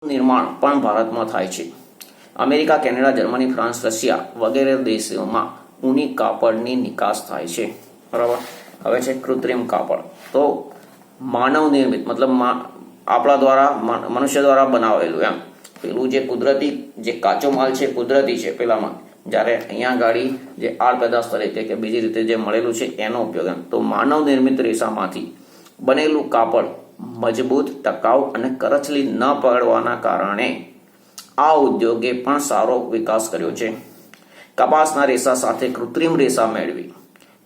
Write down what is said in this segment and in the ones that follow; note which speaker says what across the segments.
Speaker 1: નિર્માણ પણ ભારતમાં થાય છે. America, Canada, Germany, France, Russia વગેરે દેશોમાં ઊની કાપડની નિકાસ થાય છે. બરાબર. હવે છે કૃત્રિમ કાપડ. તો માનવ નિર્મિત મતલબ આપણા દ્વારા મનુષ્ય દ્વારા બનાવેલું એમ. પેલું જે કુદરતી જે કાચો માલ છે કુદરતી છે પેલામાં, જ્યારે અહીંયા ગાડી જે આડપેદાશ તરીકે કે બીજી રીતે જે મળેલું છે એનો ઉપયોગ એમ. તો માનવ નિર્મિત રેસામાંથી બનેલું કાપડ મજબૂત, ટકાઉ અને કરચલી ન પડવાના કારણે આ ઉદ્યોગે પણ સારો વિકાસ કર્યો છે. કપાસના રેસા સાથે કૃત્રિમ રેસા મેળવી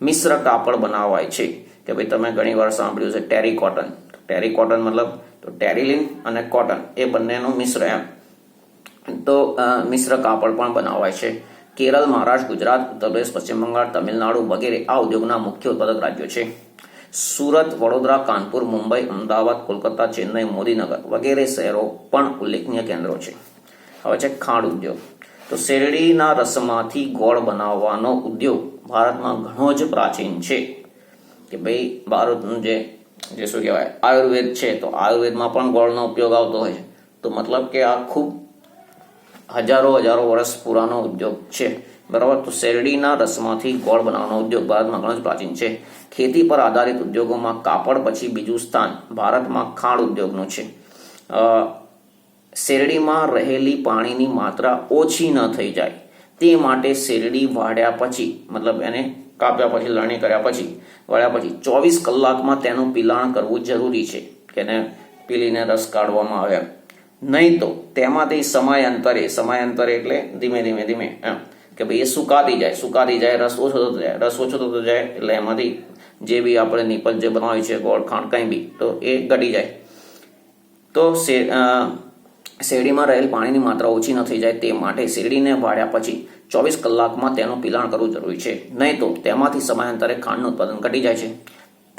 Speaker 1: મિશ્ર કાપડ બનાવાય છે. કે ભાઈ તમે ઘણી વાર સાંભળ્યું છે ટેરી કોટન. ટેરી કોટન મતલબ તો ટેરીલિન અને કોટન એ બંનેનું મિશ્ર એમ. તો મિશ્ર કાપડ પણ બનાવાય છે. કેરળ, મહારાષ્ટ્ર, ગુજરાત, ઉત્તર પ્રદેશ, પશ્ચિમ બંગાળ, તમિલનાડુ વગેરે આ ઉદ્યોગના મુખ્ય ઉત્પાદક રાજ્યો છે. સુરત, વડોદરા, કાનપુર, મુંબઈ, અમદાવાદ, કોલકાતા, ચેન્નઈ, મોદીનગર વગેરે શહેરો પણ ઉલ્લેખનીય કેન્દ્રો છે. હવે છે ખાંડ ઉદ્યોગ. તો શેરડીના રસમાંથી ગોળ બનાવવાનો ઉદ્યોગ ભારતમાં ઘણો જ પ્રાચીન છે. કે ભાઈ ભારતનું જે શું કહેવાય આયુર્વેદ છે, તો આયુર્વેદમાં પણ ગોળનો ઉપયોગ આવતો હોય છે. તો મતલબ કે આ ખૂબ હજારો વર્ષ પુરાનો ઉદ્યોગ છે. બરાબર. તો શેરડીના રસમાંથી ગોળ બનાવવાનો ઉદ્યોગ ભારતમાં ઘણો જ પ્રાચીન છે. ખેતી પર આધારિત ઉદ્યોગોમાં કાપડ પછી બીજું સ્થાન ભારતમાં ખાંડ ઉદ્યોગનું છે. શેરડીમાં રહેલી પાણીની માત્રા ઓછી ન થઈ જાય તે માટે શેરડી વાળ્યા પછી મતલબ એને કાપ્યા પછી લણણી કર્યા પછી વાળ્યા પછી 24 કલાકમાં તેનું પિલાણ કરવું જરૂરી છે. કે એને પીલીને રસ કાઢવામાં આવે. નહીં તો તેમાંથી સમયાંતરે એટલે ધીમે ધીમે એમ કે ભાઈ એ સુકાતી જાય, રસ ઓછો થતો જાય એટલે એમાંથી જે બી આપણે નિપજ જે બનાવ્યું છે ગોળ, ખાંડ કંઈ બી તો એ ઘટી જાય. તો શેરડીમાં રહેલ પાણીની માત્રા ઓછી ન થઈ જાય તે માટે શેરડીને વાળ્યા પછી 24 કલાકમાં તેનું પિલાણ કરવું જરૂરી છે. નહીં તો તેમાંથી સમયાંતરે ખાંડનું ઉત્પાદન ઘટી જાય છે.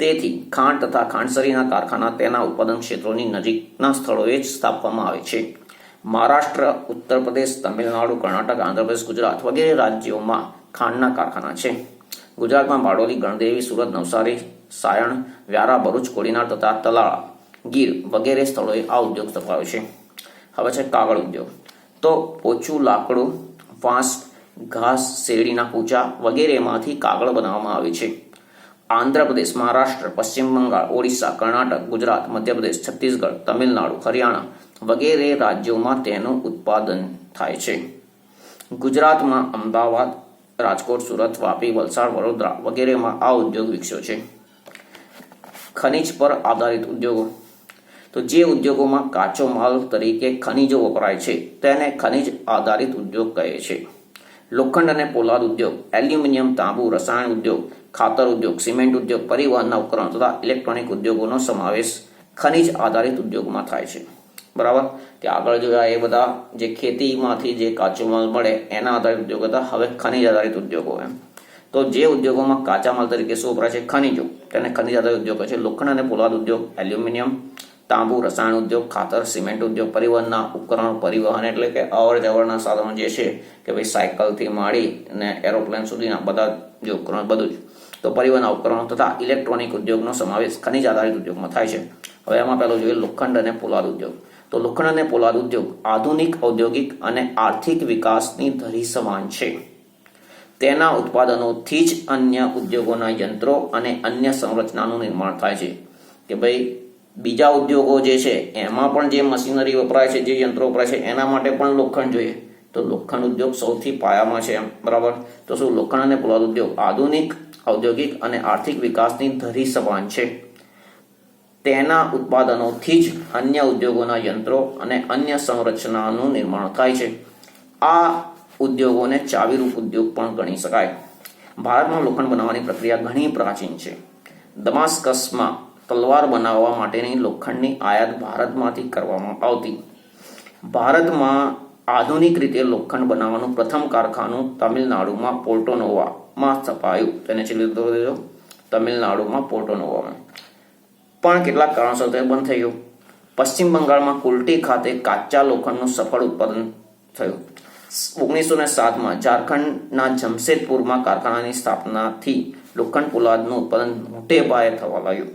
Speaker 1: તેથી ખાંડ તથા ખાંડસરીના કારખાના તેના ઉત્પાદન ક્ષેત્રોની નજીકના સ્થળોએ જ સ્થાપવામાં આવે છે. મહારાષ્ટ્ર, ઉત્તર પ્રદેશ, તમિલનાડુ, કર્ણાટક, આંધ્રપ્રદેશ, ગુજરાત વગેરે રાજ્યોમાં ખાંડના કારખાના છે. ગુજરાતમાં બારડોલી, ગણદેવી, સુરત, નવસારી, સાયણ, વ્યારા, ભરૂચ, કોડીનાર તથા તલાળા, ગીર વગેરે સ્થળોએ આ ઉદ્યોગ સ્થપાયો છે. હવે છે કાગળ ઉદ્યોગ. તો પોચું લાકડું, વાંસ, ઘાસ, શેરડીના કૂચા વગેરેમાંથી કાગળ બનાવવામાં આવે છે. આંધ્રપ્રદેશ, મહારાષ્ટ્ર, પશ્ચિમ બંગાળ, ઓડિશા, કર્ણાટક, ગુજરાત, મધ્યપ્રદેશ, છત્તીસગઢ, તમિલનાડુ, હરિયાણા વગેરે રાજ્યોમાં તેનું ઉત્પાદન થાય છે. ગુજરાતમાં અમદાવાદ, રાજકોટ, સુરત, વાપી, વલસાડ, વડોદરા વગેરેમાં આ ઉદ્યોગ વિકસ્યો છે. ખનિજ પર આધારિત ઉદ્યોગો. તો જે ઉદ્યોગોમાં કાચો માલ તરીકે ખનિજો વપરાય છે તેને ખનિજ આધારિત ઉદ્યોગ કહે છે. લોખંડ અને પોલાદ ઉદ્યોગ, એલ્યુમિનિયમ, તાંબુ, રસાયણ ઉદ્યોગ, ખાતર ઉદ્યોગ, સિમેન્ટ ઉદ્યોગ, પરિવહનના ઉપકરણો તથા ઇલેક્ટ્રોનિક ઉદ્યોગોનો સમાવેશ ખનિજ આધારિત ઉદ્યોગમાં થાય છે. બરાબર. કે આગળ જોયા એ બધા જે ખેતીમાંથી જે કાચો માલ મળે એના આધારિત ઉદ્યોગો હતા. હવે ખનિજ આધારિત ઉદ્યોગો એમ. તો જે ઉદ્યોગોમાં કાચા માલ તરીકે શું વપરાય છે ખનિજો, તેને ખનિજ આધારિત ઉદ્યોગ કહે છે. લોખંડ અને પોલાદ ઉદ્યોગ, એલ્યુમિનિયમ, તાંબુ, રસાયણ ઉદ્યોગ, ખાતર, સિમેન્ટ ઉદ્યોગ, પરિવહનના ઉપકરણો, પરિવહન એટલે કે અવર જવરના સાધનો જે છે કે ભાઈ સાયકલથી માંડી અને એરોપ્લેન સુધીના બધા જે ઉપકરણો બધું જ. તો પરિવહનના ઉપકરણો તથા ઇલેક્ટ્રોનિક ઉદ્યોગનો સમાવેશ ખનિજ આધારિત ઉદ્યોગમાં થાય છે. હવે એમાં પહેલો જોઈએ લોખંડ અને પોલાદ ઉદ્યોગ. તો લોખંડ અને પોલાદ ઉદ્યોગ આધુનિક ઔદ્યોગિક અને આર્થિક વિકાસની ધરી સમાન છે. તેના ઉત્પાદનોથી જ અન્ય ઉદ્યોગોના યંત્રો અને અન્ય સંરચનાનું નિર્માણ થાય છે. કે ભાઈ બીજા ઉદ્યોગો જે છે એમાં પણ જે મશીનરી વપરાય છે, જે યંત્રો વપરાય છે એના માટે પણ લોખંડ જોઈએ. તો લોખંડ ઉદ્યોગ સૌથી પાયામાં છે એમ. બરાબર. તો શું લોખંડ અને પોલાદ ઉદ્યોગ આધુનિક ઔદ્યોગિક અને આર્થિક વિકાસની ધરી સમાન છે. તેના ઉત્પાદનોથી જ અન્ય ઉદ્યોગોના યંત્રો અને અન્ય સંરચનાનું નિર્માણ થાય છે. આ ઉદ્યોગોને ચાવીરૂપ ઉદ્યોગ પણ ગણી શકાય. ભારતમાં લોખંડ બનાવવાની પ્રક્રિયા ઘણી પ્રાચીન છે. દમાસ્કસમાં તલવાર બનાવવા માટેની લોખંડની આયાત ભારતમાંથી કરવામાં આવતી. ભારતમાં આધુનિક રીતે લોખંડ બનાવવાનું પ્રથમ કારખાનું તમિલનાડુમાં પોર્ટોનોવામાં સ્થપાયું. તેને તમિલનાડુમાં પોર્ટોનોવામાં પણ કેટલાક કારણોસર તે બંધ થઈ ગયું. પશ્ચિમ બંગાળમાં કુલ્ટી ખાતે કાચા લોખંડનું સફળ ઉત્પાદન થયું. 1907માં ઝારખંડના જમશેદપુરમાં કારખાનાની સ્થાપનાથી લોખંડ પોલાદનું ઉત્પાદન મોટે પાયે થવા લાગ્યું.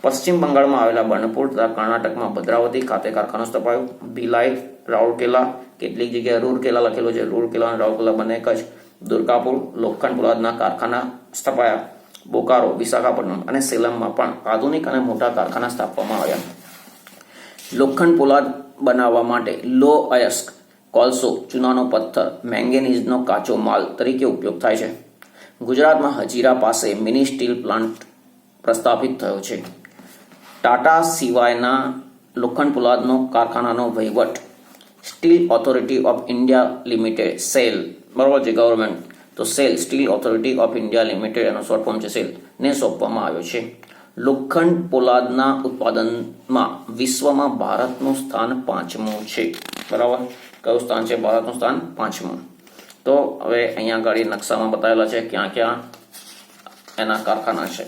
Speaker 1: પશ્ચિમ બંગાળમાં આવેલા બર્નપુર તથા કર્ણાટકમાં ભદ્રાવતી ખાતે કારખાનું સ્થપાયું. ભિલાઈ, રાઉરકેલા, કેટલીક જગ્યાએ રૂરકેલા લખેલું છે, રૂરકેલા અને રાઉરકેલા બંને એક જ. દુર્ગાપુર લોખંડ પોલાદના કારખાના સ્થપાયા. બોકારો, વિશાખાપટ્ટનમ અને સેલમમાં પણ આધુનિક અને મોટા કારખાના સ્થાપવામાં આવ્યા. લોખંડ પોલાદ બનાવવા માટે લો અયસ્ક, કોલસો, ચૂનાનો પથ્થર, મેંગેનીઝનો કાચો માલ તરીકે ઉપયોગ થાય છે. ગુજરાતમાં હજીરા પાસે મિની સ્ટીલ પ્લાન્ટ પ્રસ્થાપિત થયો છે. ટાટા સિવાયના લોખંડ પોલાદનો કારખાનાનો વહીવટ steel authority of India limited cell, બરાબર છે, ગવર્મેન્ટ, તો cell steel authority of India limited એનો શોર્ટ ફોર્મ છે સેલ, ને સોંપવામાં આવ્યો છે. લોખંડ પોલાદના ઉત્પાદનમાં વિશ્વમાં ભારતનું સ્થાન 5મું છે. બરાબર, કયું સ્થાન છે? ભારતનું સ્થાન 5મું. તો હવે અહીંયા આગળ નકશામાં બતાવેલા છે ક્યાં ક્યાં એના કારખાના છે.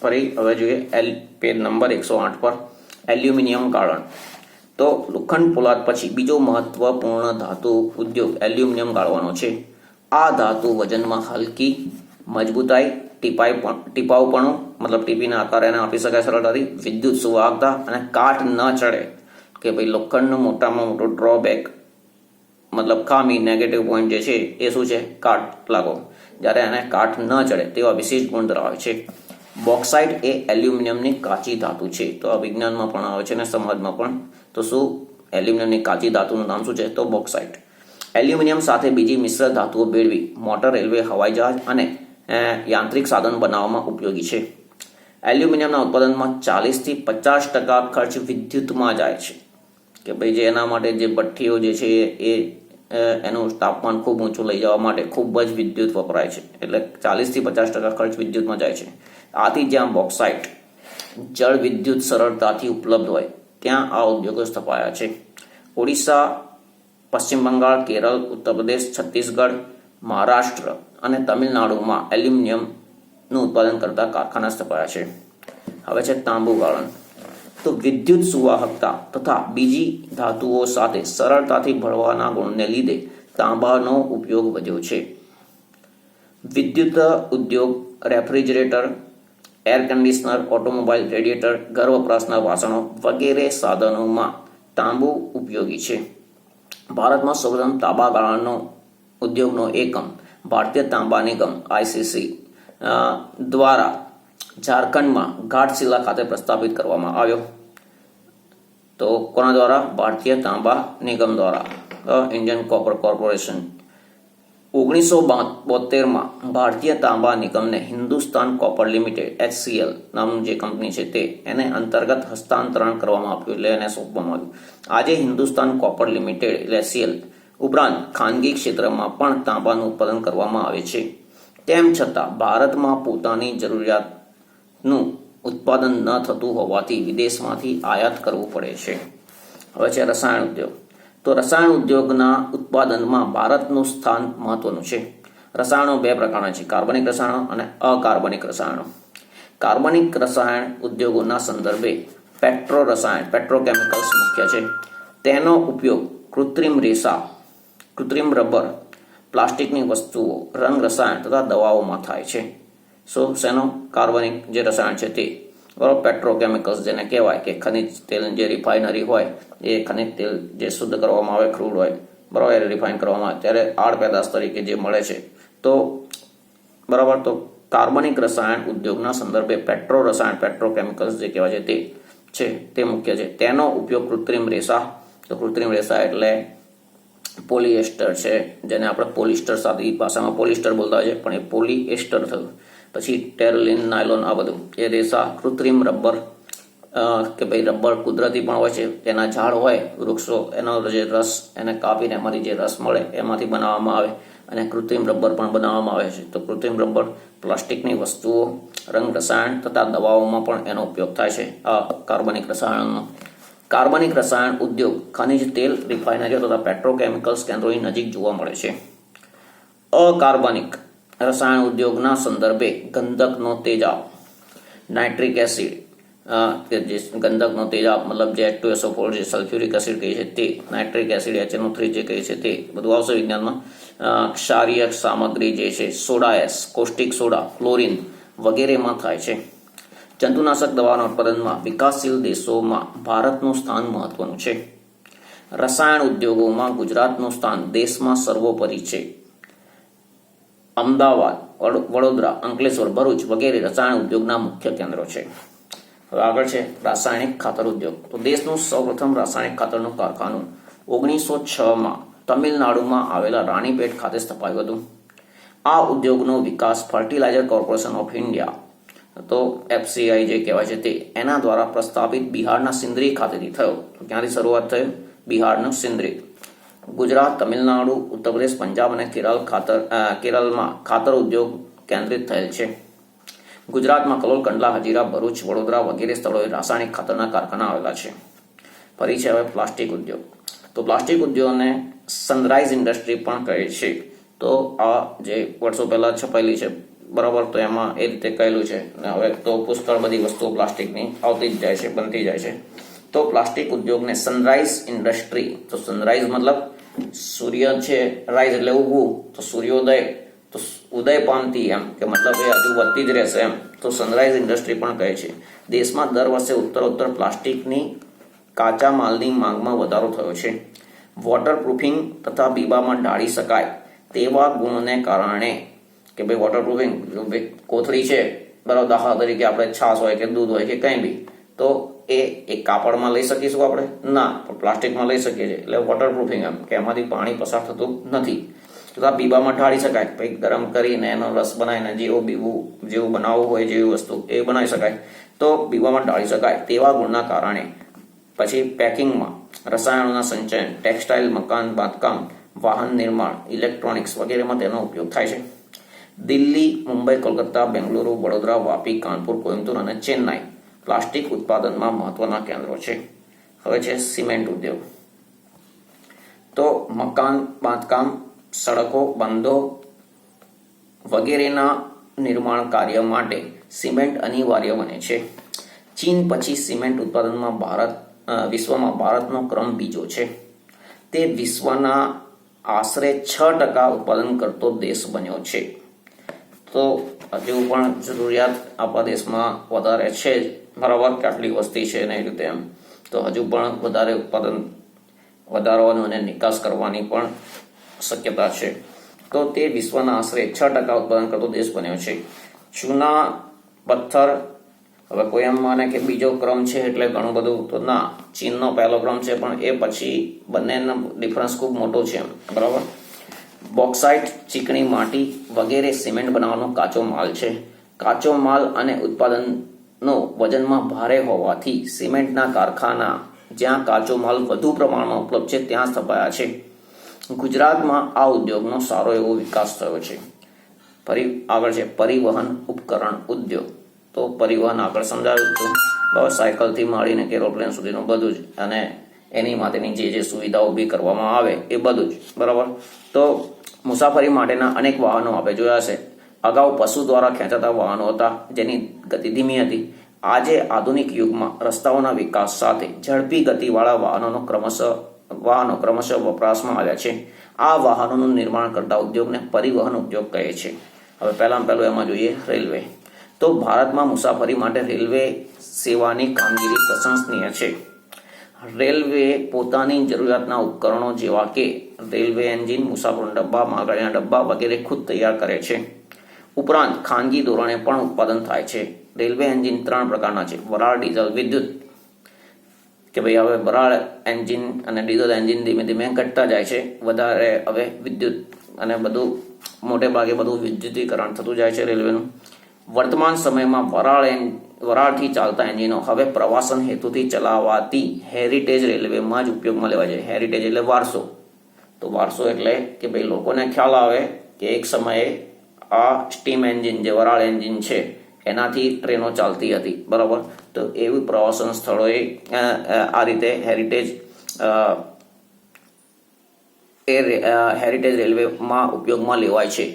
Speaker 1: ફરી હવે જોઈએ પેજ નંબર 108 પર એલ્યુમિનિયમ ગાળણ. તો લોખંડ પોલાદ પછી બીજો મહત્વપૂર્ણ ધાતુ ઉદ્યોગ એલ્યુમિનિયમ ગાળવાનો છે. આ ધાતુ વજનમાં હલકી, મજબૂતાઈ, ટીપાઉપણું, મતલબ ટીપીના આકારે એને આપી શકાય સરળતાથી, વિદ્યુત સુવાહકતા અને કાટ ન ચડે. કે ભાઈ લોખંડનો મોટામાં મોટો ડ્રોબેક, મતલબ ખામી, નેગેટિવ પોઈન્ટ જે છે એ શું છે? કાટ લાગો. જ્યારે એને કાટ ન ચડે તેવા વિશેષ ગુણ ધરાવે છે. બોક્સાઇટ એ એલ્યુમિનિયમની કાચી ધાતુ છે. તો આ વિજ્ઞાનમાં પણ આવે છે અને સમાજમાં પણ. તો શું એલ્યુમિનિયમની કાચી ધાતુનું નામ શું છે? તો બોક્સાઇટ. એલ્યુમિનિયમ સાથે બીજી મિશ્ર ધાતુઓ ભેળવી મોટર, રેલવે, હવાઈ જહાજ અને યાંત્રિક સાધન બનાવવામાં ઉપયોગી છે. એલ્યુમિનિયમના ઉત્પાદનમાં 40 થી 50% ખર્ચ વિદ્યુતમાં જાય છે. કે ભાઈ જે એના માટે જે ભઠ્ઠીઓ જે છે એ એનું તાપમાન ખૂબ ઊંચું લઈ જવા માટે ખૂબ જ વિદ્યુત વપરાય છે. એટલે 40 થી 50% ખર્ચ વિદ્યુતમાં જાય છે. આથી જ્યાં બોક્સાઇટ જળ વિદ્યુત સરળતાથી ઉપલબ્ધ હોય ત્યાં આ ઉદ્યોગો સ્થપાયા છે. ઓડિશા, પશ્ચિમ બંગાળ, કેરળ, ઉત્તર પ્રદેશ, છત્તીસગઢ, મહારાષ્ટ્ર અને તમિલનાડુમાં એલ્યુમિનિયમનું ઉત્પાદન કરતા કારખાના સ્થપાયા છે. હવે છે તાંબુ ગાળણ. તો વિદ્યુત સુવાહકતા તથા બીજી ધાતુઓ સાથે સરળતાથી ભળવાના ગુણને લીધે તાંબાનો ઉપયોગ વધ્યો છે. વિદ્યુત ઉદ્યોગ, refrigerator, air conditioner, automobile, radiator, ઘર વપરાશના વાસણો વગેરે સાધનોમાં તાંબુ ઉપયોગી છે. ભારતમાં સૌપ્રથમ તાંબા ગાળણનો ઉદ્યોગનો એકમ ભારતીય તાંબા નિગમ ICC દ્વારા ઝારખંડમાં ઘાટશિલા ખાતે પ્રસ્થાપિત કરવામાં આવ્યો. તો કોના દ્વારા? ભારતીય તાંબા નિગમ દ્વારા, ઇન્ડિયન કોપર કોર્પોરેશન. 1972માં ભારતીય તાંબા નિગમને હિન્દુસ્તાન કોપર લિમિટેડ HCL નામની જે કંપની છે તે એને અંતર્ગત હસ્તાંતરણ કરવામાં આવ્યું, એટલે એને સોંપવામાં આવ્યું. આજે હિન્દુસ્તાન કોપર લિમિટેડ એટલે HCL ઉપરાંત ખાનગી ક્ષેત્રમાં પણ તાંબાનું ઉત્પાદન કરવામાં આવે છે. તેમ છતાં ભારતમાં પોતાની જરૂરિયાતનું ઉત્પાદન ન થતું હોવાથી વિદેશમાંથી આયાત કરવું પડે છે. હવે છે રસાયણ ઉદ્યોગ. તો રસાયણ ઉદ્યોગના ઉત્પાદનમાં ભારતનું સ્થાન મહત્વનું છે. રસાયણો બે પ્રકારના છે, કાર્બનિક રસાયણો અને અકાર્બનિક રસાયણો. કાર્બનિક રસાયણ ઉદ્યોગોના સંદર્ભે પેટ્રો રસાયણ, પેટ્રોકેમિકલ્સ મુખ્ય છે. તેનો ઉપયોગ કૃત્રિમ રેસા, કૃત્રિમ રબર, પ્લાસ્ટિકની વસ્તુઓ, રંગ રસાયણ તથા દવાઓમાં થાય છે. શેનો? કાર્બનિક જે રસાયણ છે તે, બરાબર. પેટ્રોકેમિકલ્સ જેને કહેવાય કે ખનિજ તેલ, જે રિફાઇનરી હોય એ ખનિજ તેલ જે શુદ્ધ કરવામાં આવે, ક્રૂડ હોય, બરાબર, એ રિફાઇન કરવામાં આવે ત્યારે આડ પેદાશ તરીકે જે મળે છે. તો બરાબર, તો કાર્બનિક રસાયણ ઉદ્યોગના સંદર્ભે પેટ્રો રસાયણ, પેટ્રોકેમિકલ્સ જે કહેવાય છે તે મુખ્ય છે. તેનો ઉપયોગ કૃત્રિમ રેસા, તો કૃત્રિમ રેસા એટલે પોલિએસ્ટર છે, જેને આપણે પોલિસ્ટર સાદી ભાષામાં પોલિસ્ટર બોલતા હોય છે પણ એ પોલિએસ્ટર થયું. પછી ટેરલિન, નાયલોન, આ બધું એ રેસા. કૃત્રિમ રબર, કે ભાઈ રબર કુદરતી પણ હોય છે, તેના ઝાડ હોય, વૃક્ષો, એનો જે રસ એને કાપીને એમાંથી જે રસ મળે એમાંથી બનાવવામાં આવે અને કૃત્રિમ રબર પણ બનાવવામાં આવે છે. તો કૃત્રિમ રબર, પ્લાસ્ટિકની વસ્તુઓ, રંગ રસાયણ તથા દવાઓમાં પણ એનો ઉપયોગ થાય છે, આ કાર્બનિક રસાયણનો. કાર્બનિક રસાયણ ઉદ્યોગ ખનિજ તેલ, રિફાઇનરીઓ તથા પેટ્રોકેમિકલ્સ કેન્દ્રોની નજીક જોવા મળે છે. અકાર્બનિક રસાયણ ઉદ્યોગના સંદર્ભે ગંધકનો તેજાબ, નાઇટ્રિક એસિડ, કે જે ગંધકનો તેજાબ મતલબ જે H2SO4 જે સલ્ફ્યુરિક એસિડ કહે છે તે, નાઇટ્રિક એસિડ HNO3 જે કહે છે તે બધું આવશે વિજ્ઞાનમાં. ક્ષારીય સામગ્રી જે છે soda S, caustic soda, chlorine વગેરેમાં થાય છે. જંતુનાશક દવાના ઉત્પાદનમાં વિકાસશીલ દેશોમાં ભારતનું સ્થાન મહત્વનું છે. રસાયણ ઉદ્યોગોમાં ગુજરાતનું સ્થાન દેશમાં સર્વોપરી છે. અમદાવાદ, વડોદરા, અંકલેશ્વર, ભરૂચ વગેરે રસાયણ ઉદ્યોગના મુખ્ય કેન્દ્રો છે. હવે આગળ છે રાસાયણિક ખાતર ઉદ્યોગ. તો દેશનું સૌપ્રથમ રાસાયણિક ખાતરનું કારખાનું 1906માં તમિલનાડુમાં આવેલા રાણીપેટ ખાતે સ્થપાયું હતું. આ ઉદ્યોગનો વિકાસ ફર્ટિલાઇઝર કોર્પોરેશન ઓફ ઇન્ડિયા, તો FCI જે કહેવાય છે તે, એના દ્વારા પ્રસ્થાપિત બિહારના સિંદરી ખાતેથી થયો. તો ક્યાંથી શરૂઆત થઈ? બિહારનું સિંદરી. ગુજરાત, તમિલનાડુ, ઉત્તર પ્રદેશ, પંજાબ અને કેરળમાં ખાતર ઉદ્યોગ કેન્દ્રિત થયેલ છે. ગુજરાતમાં કલોલ, કંડલા, હજીરા, ભરૂચ, વડોદરા વગેરે સ્થળોએ રાસાયણિક ખાતરના કારખાના આવેલા છે. ફરી છે હવે પ્લાસ્ટિક ઉદ્યોગ. તો પ્લાસ્ટિક ઉદ્યોગને સનરાઇઝ ઇન્ડસ્ટ્રી પણ કહે છે. તો આ જે વર્ષો પહેલા છપાયેલી છે બરાબર, તો એમાં એ રીતે કહેલું છે. હવે તો પુષ્કળ બધી વસ્તુઓ પ્લાસ્ટિકની આવતી જ જાય છે, બનતી જાય છે. તો પ્લાસ્ટિક ઉદ્યોગને સનરાઇઝ ઇન્ડસ્ટ્રી, તો સનરાઇઝ મતલબ સૂર્ય છે, રાઇઝ એટલે ઉગવું, તો સૂર્યોદય, તો ઉદય પામતી એમ કે મતલબ એ હજુ વધતી જ રહેશે એમ. તો સનરાઇઝ ઇન્ડસ્ટ્રી પણ કહે છે. દેશમાં દર વર્ષે ઉત્તરોત્તર પ્લાસ્ટિકની કાચા માલની માંગમાં વધારો થયો છે. વોટરપ્રૂફિંગ તથા બીબામાં ઢાળી શકાય તેવા ગુણને કારણે, કે ભાઈ વોટરપ્રૂફિંગ, કોથળી છે બરાબર, દાખલા તરીકે આપણે છાશ હોય કે દૂધ હોય કે કંઈ બી, તો એ કાપડમાં લઈ શકીશું આપણે? ના, પણ પ્લાસ્ટિકમાં લઈ શકીએ છીએ. એટલે વોટરપ્રૂફિંગ એમ કે એમાંથી પાણી પસાર થતું નથી. તથા બીબામાં ઢાળી શકાય, પછી ગરમ કરીને એનો રસ બનાવીને જેવું બનાવવું હોય જેવી વસ્તુ એ બનાવી શકાય. તો બીબામાં ઢાળી શકાય તેવા ગુણના કારણે. પછી પેકિંગમાં રસાયણોના સંચયન, ટેક્સટાઇલ, મકાન બાંધકામ, વાહન નિર્માણ, ઇલેક્ટ્રોનિક્સ વગેરેમાં તેનો ઉપયોગ થાય છે. દિલ્હી, મુંબઈ, કોલકાતા, બેંગલુરુ, વડોદરા, વાપી, કાનપુર, કોઇમ્બતુર અને ચેન્નાઈ પ્લાસ્ટિક ઉત્પાદનમાં મહત્વના કેન્દ્રો છે. હવે છે સિમેન્ટ ઉદ્યોગ. તો મકાન બાંધકામ, સડકો, બંધો વગેરેના નિર્માણ કાર્ય માટે સિમેન્ટ અનિવાર્ય બને છે. ચીન પછી સિમેન્ટ ઉત્પાદનમાં વિશ્વમાં ભારતનો ક્રમ બીજો છે. તે વિશ્વના આશરે 6% ઉત્પાદન કરતો દેશ બન્યો છે. તો હજુ પણ જરૂરિયાત આપણા દેશમાં વધારે છે જ બરાબર, કે આટલી વસ્તી છે ને એ રીતે એમ, તો હજુ પણ વધારે ઉત્પાદન વધારવાનું અને નિકાસ કરવાની પણ શક્યતા છે. તો તે વિશ્વના આશરે 6% ઉત્પાદન કરતો દેશ બન્યો છે. ચૂના પથ્થર, હવે કોઈ એમ માને કે બીજો ક્રમ છે એટલે ઘણું બધું, તો ના, ચીનનો પહેલો ક્રમ છે, પણ એ પછી બંનેનો ડિફરન્સ ખૂબ મોટો છે એમ બરાબર. બોક્સાઇટ, ચીકણી માટી વગેરે સિમેન્ટ બનાવવાનો કાચો માલ છે. કાચો માલ અને ઉત્પાદનનો વજનમાં ભારે હોવાથી સિમેન્ટના કારખાના જ્યાં કાચો માલ વધુ પ્રમાણમાં ઉપલબ્ધ છે ત્યાં સ્થપાયા છે. ગુજરાતમાં આ ઉદ્યોગનો સારો એવો વિકાસ થયો છે. ફરી આગળ છે પરિવહન ઉપકરણ ઉદ્યોગ. તો પરિવહન આગળ સમજાવ્યું હતું બસ, સાયકલથી માંડીને એરોપ્લેન સુધીનું બધું જ, અને એની માટેની જે સુવિધા ઊભી કરવામાં આવે એ બધું જ બરાબર. તો મુસાફરી માટેના અનેક વાહનો આપણે જોયા છે. અગાઉ પશુ દ્વારા ખેંચાતા વાહનો હતા જેની ગતિ ધીમી હતી. આજે આધુનિક યુગમાં રસ્તાઓના વિકાસ સાથે ઝડપી ગતિવાળા વાહનો ક્રમશઃ વપરાશમાં આવ્યા છે. આ વાહનોનું નિર્માણ કરતા ઉદ્યોગને પરિવહન ઉદ્યોગ કહે છે. હવે પહેલું એમાં જોઈએ રેલવે. તો ભારતમાં મુસાફરી માટે રેલવે સેવાની કામગીરી પ્રશંસનીય છે. રેલવે પોતાની જરૂરિયાતના ઉપકરણો જેવા કે રેલવે એન્જિન, મુસાફરોના ડબ્બા, માલગાડીના ડબ્બા વગેરે ખુદ તૈયાર કરે છે. ઉપરાંત ખાનગી ધોરણે પણ ઉત્પાદન થાય છે. રેલવે એન્જિન 3 પ્રકારના છે: વરાળ, ડીઝલ, વિદ્યુત. કે ભાઈ હવે વરાળ એન્જિન અને ડીઝલ એન્જિન ધીમે ધીમે ઘટતા જાય છે, વધારે હવે વિદ્યુત અને બધું મોટે ભાગે બધું વિદ્યુતીકરણ થતું જાય છે રેલવેનું. વર્તમાન સમયમાં વરાળથી ચાલતા એન્જિનો હવે પ્રવાસન હેતુથી ચલાવાતી હેરિટેજ રેલવેમાં જ ઉપયોગમાં લેવાય છે. હેરિટેજ એટલે વારસો. તો વારસો એટલે કે ભાઈ લોકોને ખ્યાલ આવે કે એક સમયે આ સ્ટીમ એન્જિન, જે વરાળ એન્જિન છે, એનાથી ટ્રેનો ચાલતી હતી બરાબર. તો એવી પ્રવાસન સ્થળોએ આ રીતે હેરિટેજ રેલવેમાં ઉપયોગમાં લેવાય છે.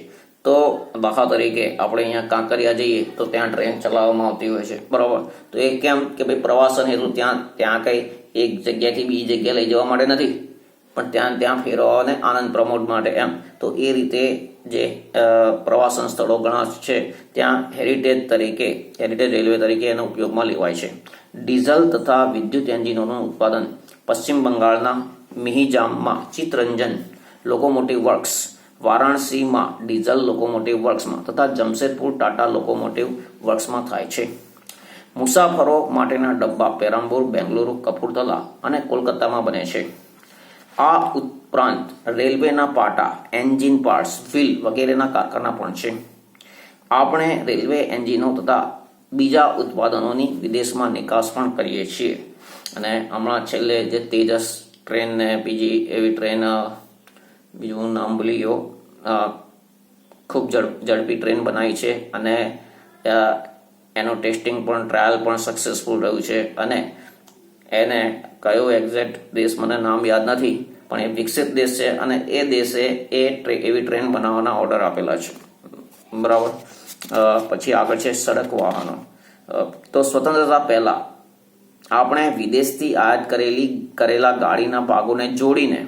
Speaker 1: તો દાખલા તરીકે આપણે અહીંયા કાંકરિયા જઈએ તો ત્યાં ટ્રેન ચલાવવામાં આવતી હોય છે, બરાબર. તો એ કેમ કે ભાઈ પ્રવાસન હેતુ ત્યાં કંઈ એક જગ્યાથી બીજી જગ્યાએ લઈ જવા માટે નથી, પણ ત્યાં ફેરવા અને આનંદ પ્રમોદ માટે એમ. તો એ રીતે જે પ્રવાસન સ્થળો ઘણા છે ત્યાં હેરિટેજ રેલવે તરીકે એનો ઉપયોગમાં લેવાય છે. ડીઝલ તથા વિદ્યુત એન્જિનોનું ઉત્પાદન પશ્ચિમ બંગાળના મિહિજામમાં ચિત્તરંજન લોકોમોટિવ વર્ક્સ, વારાણસીમાં ડીઝલ લોકોમોટિવ વર્ક્સમાં તથા જમશેદપુર ટાટા લોકોમોટિવ વર્ક્સમાં થાય છે. મુસાફરો માટેના ડબ્બા પેરામ્બૂર, બેંગલુરુ, કપૂરથલા અને કોલકાતામાં બને છે. આ ઉપરાંત રેલવેના પાટા, એન્જિન પાર્ટ્સ, વ્હીલ વગેરેના કારખાના પણ છે. આપણે રેલવે એન્જિનો તથા બીજા ઉત્પાદનોની વિદેશમાં નિકાસ પણ કરીએ છીએ. અને હમણાં છેલ્લે જે તેજસ ટ્રેન ને બીજી એવી ટ્રેન, બીજું નામ ભૂલી ગયો, ખૂબ ઝડપી ટ્રેન બનાવી છે અને એનું ટેસ્ટિંગ પણ, ટ્રાયલ પણ સક્સેસફુલ રહ્યું છે. અને એને કયો એક્ઝેક્ટ દેશ મને નામ યાદ નથી, પણ એ વિકસિત દેશ છે અને એ દેશે એવી ટ્રેન બનાવવાના ઓર્ડર આપેલા છે, બરાબર. પછી આગળ છે સડક વાહનો. તો સ્વતંત્રતા પહેલા આપણે વિદેશથી આયાત કરેલા ગાડીના ભાગોને જોડીને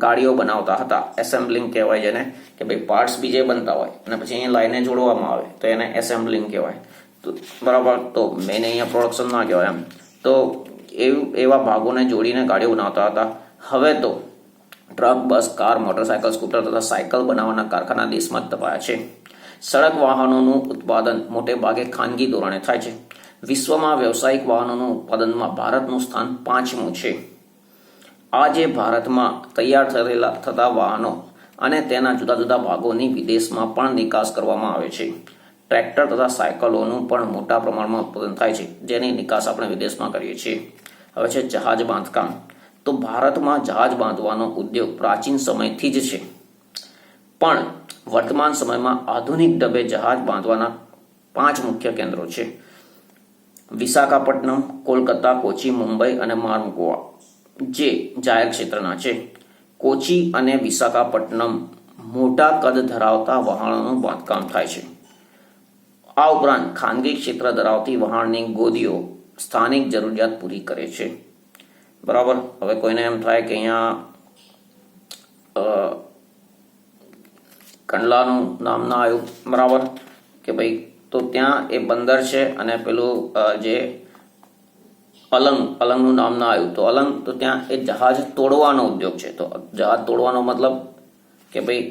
Speaker 1: ગાડીઓ બનાવતા હતા. એસેમ્બલિંગ કહેવાય જેને, કે ભાઈ પાર્ટ્સ બીજે બનતા હોય અને પછી અહીંયા લાઈને જોડવામાં આવે તો એને એસેમ્બલિંગ કહેવાય, તો બરાબર. તો મેન અહીંયા પ્રોડક્શન ના કહેવાય એમ. તો એવા ભાગોને જોડીને ગાડીઓ બનાવતા હતા. હવે તો ટ્રક, બસ, કાર, મોટરસાયકલ, સ્કૂટર તથા સાયકલ બનાવવાના કારખાના દેશમાં જ તપાયા છે. સડક વાહનોનું ઉત્પાદન મોટે ભાગે ખાનગી ધોરણે થાય છે. વિશ્વમાં વ્યવસાયિક વાહનોનું ઉત્પાદનમાં ભારતનું સ્થાન 5મું છે. આજે ભારતમાં તૈયાર થતા વાહનો અને તેના જુદા જુદા ભાગોની વિદેશમાં પણ નિકાસ કરવામાં આવે છે. ટ્રેક્ટર તથા સાયકલોનું પણ મોટા પ્રમાણમાં ઉત્પાદન થાય છે, જેની નિકાસ આપણે વિદેશમાં કરીએ છીએ. હવે છે જહાજ બાંધકામ. તો ભારતમાં જહાજ બાંધવાનો ઉદ્યોગ પ્રાચીન સમયથી જ છે, પણ વર્તમાન સમયમાં આધુનિક ઢબે જહાજ બાંધવાના 5 મુખ્ય કેન્દ્રો છે: વિશાખાપટ્ટનમ, કોલકાતા, કોચી, મુંબઈ અને માર્મગોવા, જે જાહેર ક્ષેત્રના છે. કોચી અને વિશાખાપટ્ટનમ મોટા કદ ધરાવતા વહાણોનું બાંધકામ થાય છે. આ ઉપરાંત ખાનગી ક્ષેત્ર ધરાવતી વહાણની ગોદીઓ સ્થાનિક જરૂરિયાત પૂરી કરે છે, બરાબર. હવે કોઈને એમ થાય કે અહીંયા કંડલાનું નામ ના આવ્યું, બરાબર, કે ભાઈ તો ત્યાં એ બંદર છે અને પેલું જે અલંગનું નામ ના આવ્યું. તો અલંગ, તો ત્યાં એ જહાજ તોડવાનો ઉદ્યોગ છે. તો જહાજ તોડવાનો મતલબ કે ભાઈ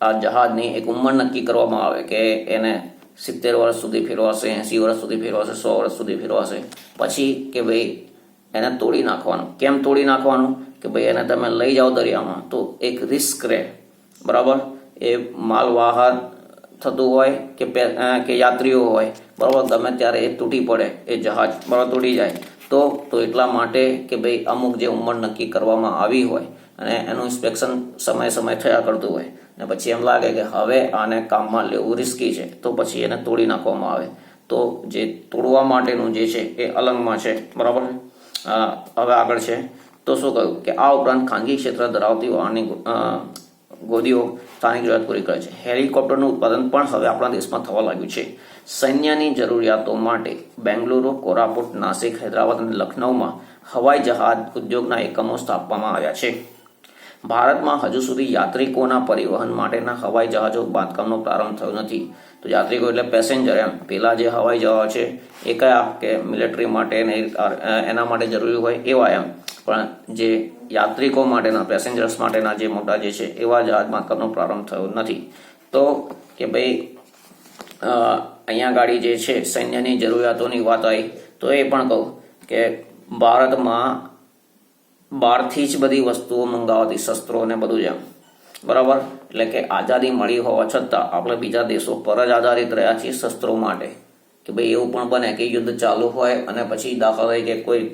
Speaker 1: આ જહાજની એક ઉંમર નક્કી કરવામાં આવે કે એને 70 વર્ષ સુધી ફેરવાશે, 80 વર્ષ સુધી ફેરવાશે, 100 વર્ષ સુધી ફેરવાશે. પછી કે ભાઈ એને તોડી નાખવાનું. કેમ તોડી નાખવાનું? કે ભાઈ એને તમે લઈ જાઓ દરિયામાં તો એક રિસ્ક રહે, બરાબર. એ માલવાહન થતું હોય કે યાત્રીઓ હોય, બરાબર, ગમે ત્યારે એ તૂટી પડે, એ જહાજ બરાબર તૂટી જાય. તો એટલા માટે કે ભાઈ અમુક જે ઉંમર નક્કી કરવામાં આવી હોય અને એનું ઇન્સ્પેક્શન સમય થયા કરતું હોય ને પછી એમ લાગે કે હવે આને કામમાં લેવું રિસ્કી છે, તો પછી એને તોડી નાખવામાં આવે. તો જે તોડવા માટેનું જે છે એ અલંગમાં છે, બરાબર. હવે આગળ છે તો શું કહ્યું કે આ ઉપરાંત ખાનગી ક્ષેત્ર ધરાવતી વાહનની ગોદીઓ સ્થાનિક જરૂરિયાત પૂરી કરે છે. હેલિકોપ્ટરનું ઉત્પાદન પણ હવે આપણા દેશમાં થવા લાગ્યું છે. સૈન્યની જરૂરિયાતો માટે બેંગલુરુ, કોરાપુટ, નાસિક, હૈદરાબાદ અને લખનૌમાં હવાઈ જહાજ ઉદ્યોગના એકમો સ્થાપવામાં આવ્યા છે. ભારતમાં હજુ સુધી યાત્રિકોના પરિવહન માટેના હવાઈ જહાજો બાંધકામનો પ્રારંભ થયો નથી. તો યાત્રિકો એટલે પેસેન્જર એમ. પેલા જે હવાઈ જહાજ છે એ કયા કે મિલિટરી માટે એના માટે જરૂરી હોય એવા એમ, પણ જે યાત્રિકો માટેના, પેસેન્જર્સ માટેના જે મોટા જે છે એવા જહાજ બાંધકામનો પ્રારંભ થયો નથી. તો કે ભાઈ અહીંયા ગાડી જે છે સૈન્યની જરૂરિયાતોની વાત આવી તો એ પણ કહું કે ભારતમાં બહારથી જ બધી વસ્તુઓ મંગાવતી, શસ્ત્રો ને બધું જ એમ, બરાબર. એટલે કે આઝાદી મળી હોવા છતાં આપણે બીજા દેશો પર જ આધારિત રહ્યા છીએ શસ્ત્રો માટે. કે ભાઈ એવું પણ બને કે યુદ્ધ ચાલુ હોય અને પછી દાખલા તરીકે કોઈ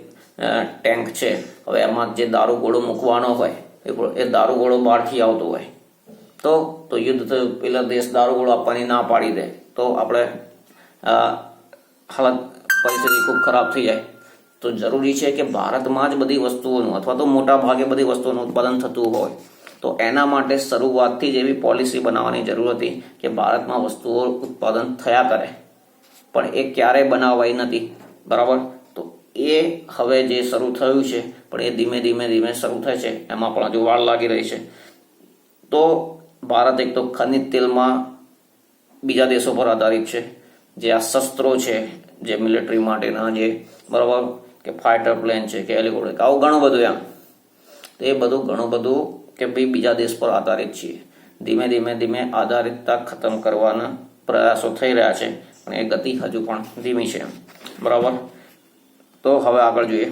Speaker 1: ટેન્ક છે, હવે એમાં જે દારૂગોળો મૂકવાનો હોય એ દારૂગોળો બહારથી આવતો હોય તો યુદ્ધ થયું, પેલા દેશ દારૂગોળો આપવાની ના પાડી દે તો આપણે હાલત, પરિસ્થિતિ ખૂબ ખરાબ થઈ જાય. તો જરૂરી છે કે ભારતમાં જ બધી વસ્તુઓનું અથવા તો મોટા ભાગે બધી વસ્તુઓનું ઉત્પાદન થતું હોય તો તો એના માટે શરૂઆતથી જ એવી પોલિસી બનાવવાની જરૂર હતી કે ભારતમાં વસ્તુઓ ઉત્પાદન થયા કરે, પણ એ ક્યારેય બનાવાઈ નથી, બરાબર. તો એ હવે જે શરૂ થયું છે, પણ એ ધીમે ધીમે શરૂ થાય છે, એમાં પણ હજુ વાર લાગી રહી છે. તો ભારત એક તો ખનિજ તેલમાં બીજા દેશો પર આધારિત છે, જે આ શસ્ત્રો છે, જે મિલિટરી માટેના, જે બરાબર, કે ફાઇટર પ્લેન છે, કે હેલિકોપ્ટર, આવું ઘણું બધું એમ. તો એ બધું ઘણું બધું કે ભાઈ બીજા દેશ પર આધારિત છીએ. ધીમે આધારિતતા ખતમ કરવાના પ્રયાસો થઈ રહ્યા છે, પણ એ ગતિ હજુ પણ ધીમી છે, બરાબર. તો હવે આગળ જોઈએ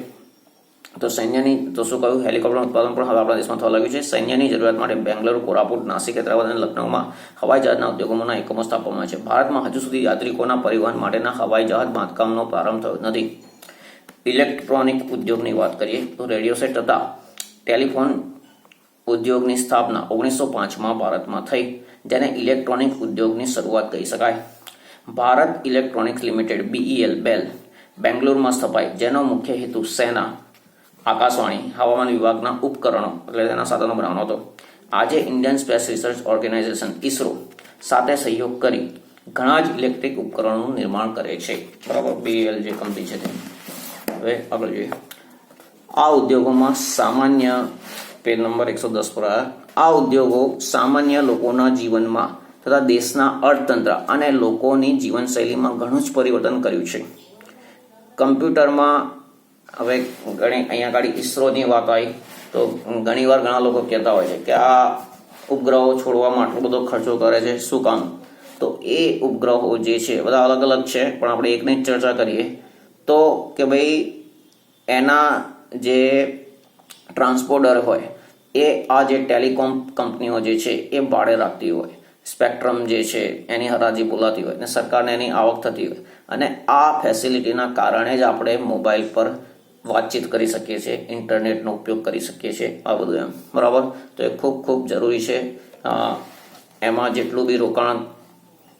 Speaker 1: તો સૈન્યની તો શું કહ્યું, હેલિકોપ્ટર ઉત્પાદન પણ હવે આપણા દેશમાં થવા લાગ્યું છે. સૈન્યની જરૂરિયાત માટે બેંગ્લોર, કોરાપુટ, નાસિક, હૈદરાબાદ અને લખનઉમાં હવાઈ જહાજના ઉદ્યોગોના એકમો સ્થાપવામાં છે. ભારતમાં હજુ સુધી યાત્રિકોના પરિવહન માટેના હવાઈ જહાજ બાંધકામનો પ્રારંભ થયો નથી. ઇલેક્ટ્રોનિક ઉદ્યોગની વાત કરીએ તો રેડિયો સેટ તથા ટેલિફોન ઉદ્યોગની સ્થાપના 1905માં ભારતમાં થઈ, જેને ઇલેક્ટ્રોનિક ઉદ્યોગની શરૂઆત કહી શકાય. ભારત ઇલેક્ટ્રોનિક્સ લિમિટેડ BEL બેલ બેંગ્લોરમાં સ્થપાઈ, જેનો મુખ્ય હેતુ સેના, આકાશવાણી, હવામાન વિભાગના ઉપકરણો એટલે તેના સાધનો બનાવવાનો હતો. આજે Indian space research organisation ISRO સાથે સહયોગ કરી ઘણા જ ઇલેક્ટ્રિક ઉપકરણોનું નિર્માણ કરે છે, બરાબર. BEL જે કંપની છે તે. હવે આગળ જોઈએ આ ઉદ્યોગોમાં સામાન્ય, પેજ નંબર 110 પર આ ઉદ્યોગો સામાન્ય લોકોના જીવનમાં તથા દેશના અર્થતંત્ર અને લોકોની જીવનશૈલીમાં ઘણું જ પરિવર્તન કર્યું છે. કમ્પ્યુટરમાં હવે અહીંયા આગળ ISROની વાત આવી તો ઘણીવાર ઘણા લોકો કહેતા હોય છે કે આ ઉપગ્રહો છોડવામાં આટલો બધો ખર્ચો કરે છે, શું કામ? તો એ ઉપગ્રહો જે છે બધા અલગ અલગ છે, પણ આપણે એકની જ ચર્ચા કરીએ તો કે ભાઈ એના જે ટ્રાન્સપોર્ટર હોય એ આ જે ટેલિકોમ કંપનીઓ જે છે એ ભાડે રાખતી હોય, સ્પેક્ટ્રમ જે છે એની હરાજી બોલાતી હોય, ને સરકારને એની આવક થતી હોય, અને આ ફેસિલિટીના કારણે જ આપણે મોબાઈલ પર વાતચીત કરી શકીએ છીએ, ઇન્ટરનેટનો ઉપયોગ કરી શકીએ છીએ, આ બધું એમ, બરાબર. તો એ ખૂબ ખૂબ જરૂરી છે. એમાં જેટલું બી રોકાણ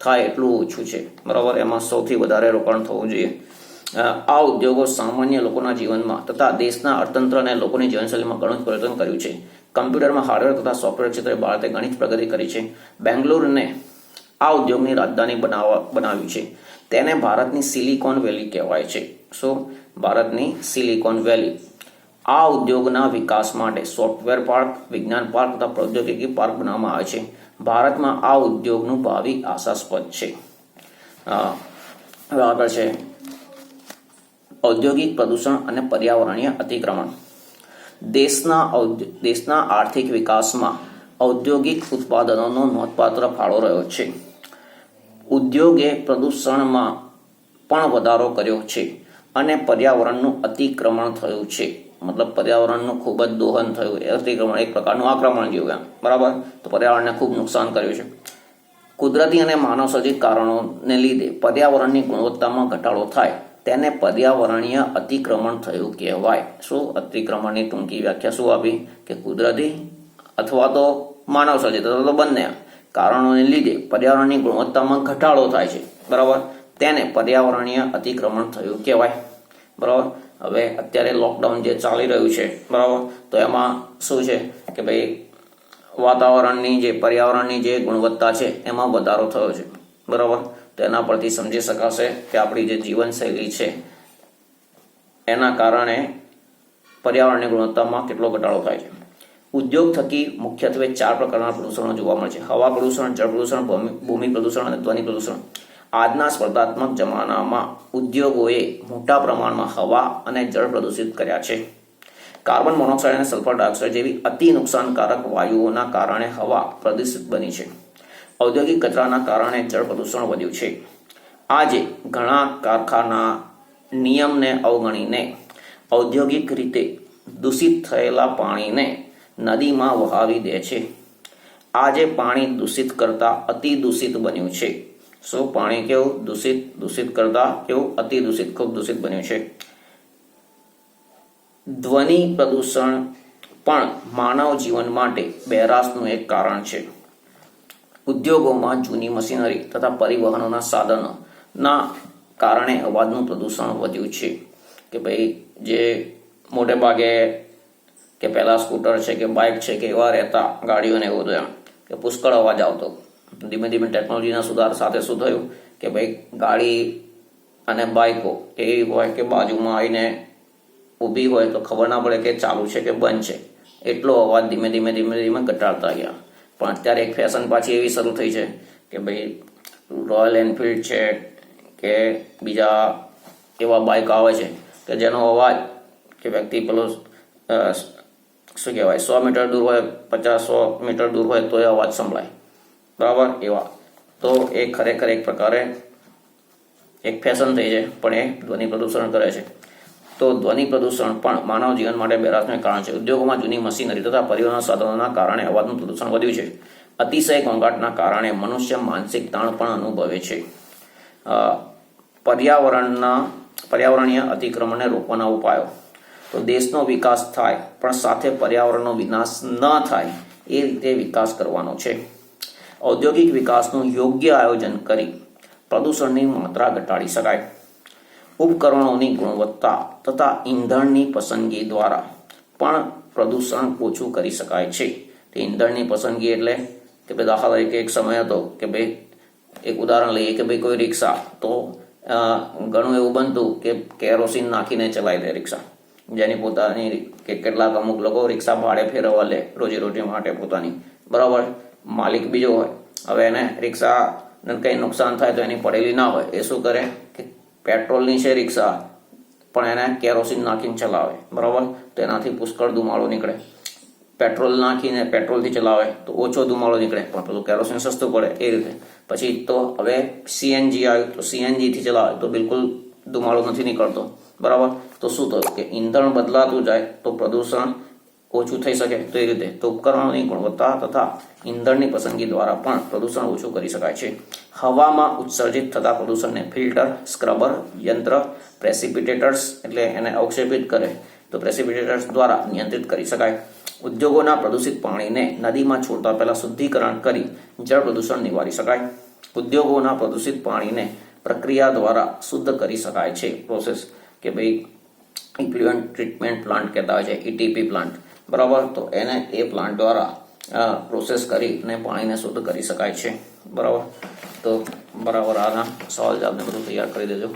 Speaker 1: થાય એટલું ઓછું છે, બરાબર. એમાં સૌથી વધારે રોકાણ થવું જોઈએ. આ ઉદ્યોગો સામાન્ય લોકોના જીવનમાં તથા દેશના અર્થતંત્ર અને લોકોની જીવનશૈલીમાં ઘણું જ પરિવર્તન કર્યું છે. કમ્પ્યુટરમાં હાર્ડવેર તથા સોફ્ટવેર ક્ષેત્રે ભારતે ઘણી જ પ્રગતિ કરી છે. બેંગ્લોરને આ ઉદ્યોગની રાજધાની બનાવ્યું છે. તેને ભારતની સિલિકોન વેલી કહેવાય છે. શું? ભારતની સિલિકોન વેલી. આ ઉદ્યોગના વિકાસ માટે સોફ્ટવેર પાર્ક, વિજ્ઞાન પાર્ક તથા પ્રૌદ્યોગિકી પાર્ક બનાવવામાં આવે છે. ભારતમાં આ ઉદ્યોગનું ભાવિ આશાસ્પદ છે. હવે આગળ છે ઔદ્યોગિક પ્રદૂષણ અને પર્યાવરણીય અતિક્રમણ. દેશના આર્થિક વિકાસમાં ઔદ્યોગિક ઉત્પાદનોનો નોંધપાત્ર ફાળો રહ્યો છે. ઉદ્યોગે પ્રદૂષણમાં પણ વધારો કર્યો છે અને પર્યાવરણનું અતિક્રમણ થયું છે. મતલબ પર્યાવરણનું ખૂબ જ દોહન થયું, અતિક્રમણ એક પ્રકારનું આક્રમણ જેવું એમ, બરાબર. તો પર્યાવરણને ખૂબ નુકસાન કર્યું છે. કુદરતી અને માનવસર્જિત કારણોને લીધે પર્યાવરણની ગુણવત્તામાં ઘટાડો થાય તેને પર્યાવરણીય અતિક્રમણ થયું કહેવાય. શું? અતિક્રમણની ટૂંકી વ્યાખ્યા શું આપી કે કુદરતી અથવા તો માનવસર્જિત અથવા તો બંને કારણોને લીધે પર્યાવરણની ગુણવત્તામાં ઘટાડો થાય છે, બરાબર. તેને પર્યાવરણીય અતિક્રમણ થયું કહેવાય, બરાબર. હવે અત્યારે લોકડાઉન જે ચાલી રહ્યું છે, બરાબર, તો એમાં શું છે કે ભાઈ વાતાવરણની જે પર્યાવરણની જે ગુણવત્તા છે એમાં વધારો થયો છે, બરાબર. તો એના પરથી સમજી શકાશે કે આપણી જે જીવનશૈલી છે એના કારણે પર્યાવરણની ગુણવત્તામાં કેટલો ઘટાડો થાય છે. ઉદ્યોગ થકી મુખ્યત્વે 4 પ્રકારના પ્રદૂષણો જોવા મળે છે: હવા પ્રદૂષણ, જળ પ્રદૂષણ, ભૂમિ પ્રદૂષણ અને ધ્વનિ પ્રદૂષણ. આજના સ્પર્ધાત્મક જમાનામાં ઉદ્યોગોએ મોટા પ્રમાણમાં હવા અને જળ પ્રદૂષિત કર્યા છે. કાર્બન મોનોક્સાઇડ અને સલ્ફર ડાયોક્સાઇડ જેવી અતિ નુકસાનકારક વાયુઓના કારણે હવા પ્રદૂષિત બની છે. ઔદ્યોગિક કચરાના કારણે જળ પ્રદૂષણ વધ્યું છે. આજે ઘણા કારખાના નિયમને અવગણીને ઔદ્યોગિક રીતે દૂષિત થયેલા પાણીને નદીમાં વહાવી દે છે. આજે પાણી દૂષિત કરતા અતિ દૂષિત બન્યું છે. શું? પાણી કેવું? દૂષિત કરતા કેવું? અતિ દૂષિત, ખૂબ દૂષિત બન્યું છે. ધ્વનિ પ્રદૂષણ પણ માનવ જીવન માટે બહેરાશનું એક કારણ છે. ઉદ્યોગોમાં જૂની મશીનરી તથા પરિવહનોના સાધનોના કારણે અવાજનું પ્રદૂષણ વધ્યું છે. કે ભાઈ જે મોટે ભાગે કે પહેલાં સ્કૂટર છે કે બાઇક છે કે એવા રહેતા ગાડીઓને એવું હતું એમ કે પુષ્કળ અવાજ આવતો. ધીમે ધીમે ટેકનોલોજીના સુધાર સાથે શું થયું કે ભાઈ ગાડી અને બાઇકો એવી હોય કે બાજુમાં આવીને ઊભી હોય તો ખબર ના પડે કે ચાલુ છે કે બંધ છે, એટલો અવાજ ધીમે ધીમે ઘટાડતા ગયા. પણ અત્યારે એક ફેશન પાછી એવી શરૂ થઈ છે કે ભાઈ રોયલ એનફિલ્ડ છે કે બીજા એવા બાઇક આવે છે કે જેનો અવાજ કે વ્યક્તિ પેલો શું કહેવાય 100 મીટર દૂર હોય, 50-100 મીટર દૂર હોય તો એ અવાજ સંભળાય, બરાબર. એવા તો એ ખરેખર એક પ્રકારે એક ફેશન થઈ છે, પણ એ ધ્વનિ પ્રદૂષણ કરે છે. તો ધ્વનિ પ્રદૂષણ પણ માનવ જીવન માટે બેરાસનું કારણ છે. ઉદ્યોગોમાં જૂની મશીનરી તથા પરિવહન સાધનોના કારણે અવાજનું પ્રદૂષણ વધ્યું છે. અતિશય ઘોંઘાટના કારણે મનુષ્ય માનસિક તાણ પણ અનુભવે છે. પર્યાવરણીય અતિક્રમણને રોકવાના ઉપાયો. તો દેશનો વિકાસ થાય પણ સાથે પર્યાવરણનો વિનાશ ન થાય એ રીતે વિકાસ કરવાનો છે. ઔદ્યોગિક વિકાસનું યોગ્ય આયોજન કરી પ્રદૂષણની માત્રા ઘટાડી શકાય. ઉપકરણોની ગુણવત્તા તથા ઈંધણની પસંદગી દ્વારા પણ પ્રદૂષણ ઓછું કરી શકાય છે. તે ઈંધણની પસંદગી એટલે કે ભાઈ દાખલા તરીકે એક સમય હતો કે ભાઈ એક ઉદાહરણ લઈએ કે ભાઈ કોઈ રિક્ષા, તો ઘણું એવું બનતું કે કેરોસીન નાખીને ચલાવી દે રિક્ષા, જેની પોતાની કે કેટલાક અમુક લોકો રિક્ષા ભાડે ફેરવવા લે રોજીરોટી માટે પોતાની, બરાબર. માલિક બીજો હોય, હવે એને રિક્ષાને કંઈ નુકસાન થાય તો એની પડેલી ના હોય, એ શું કરે કે પેટ્રોલની છે રિક્ષા પણ એને કેરોસીન નાખીને ચલાવે, બરાબર. તો એનાથી પુષ્કળ ધુમાડો નીકળે. પેટ્રોલ નાખીને પેટ્રોલથી ચલાવે તો ઓછો ધુમાડો નીકળે, પણ પેલું કેરોસીન સસ્તું પડે એ રીતે. પછી તો હવે સીએનજી આવ્યું, તો સીએનજીથી ચલાવે તો બિલકુલ ધુમાડો નથી નીકળતો, બરાબર. તો શું થયું કે ઈંધણ બદલાતું જાય તો પ્રદૂષણ ઓછું થઈ શકે. તો એ રીતે તો ઉપકરણોની ગુણવત્તા તથા ઈંધણની પસંદગી દ્વારા પણ પ્રદૂષણ ઓછું કરી શકાય છે. હવામાં ઉત્સર્જિત થતા પ્રદૂષણને ફિલ્ટર, સ્ક્રબર યંત્ર, પ્રેસિપિટેટર્સ એટલે એને અવક્ષેપિત કરે તો પ્રેસિપિટેટર્સ દ્વારા નિયંત્રિત કરી શકાય. ઉદ્યોગોના પ્રદૂષિત પાણીને નદીમાં છોડતા પહેલા શુદ્ધિકરણ કરી જળ પ્રદૂષણ નિવારી શકાય. ઉદ્યોગોના પ્રદૂષિત પાણીને પ્રક્રિયા દ્વારા શુદ્ધ કરી શકાય છે. પ્રોસેસ કે ભાઈ ઇફ્લુએન્ટ ટ્રીટમેન્ટ પ્લાન્ટ કહેતા હોય છે, ઇટીપી પ્લાન્ટ, બરાબર. તો એને એ પ્લાન્ટ દ્વારા પ્રોસેસ કરી અને પાણીને શુદ્ધ કરી શકાય છે, બરાબર. તો બરાબર આના સવાલ જવાબને બધું તૈયાર કરી દેજો.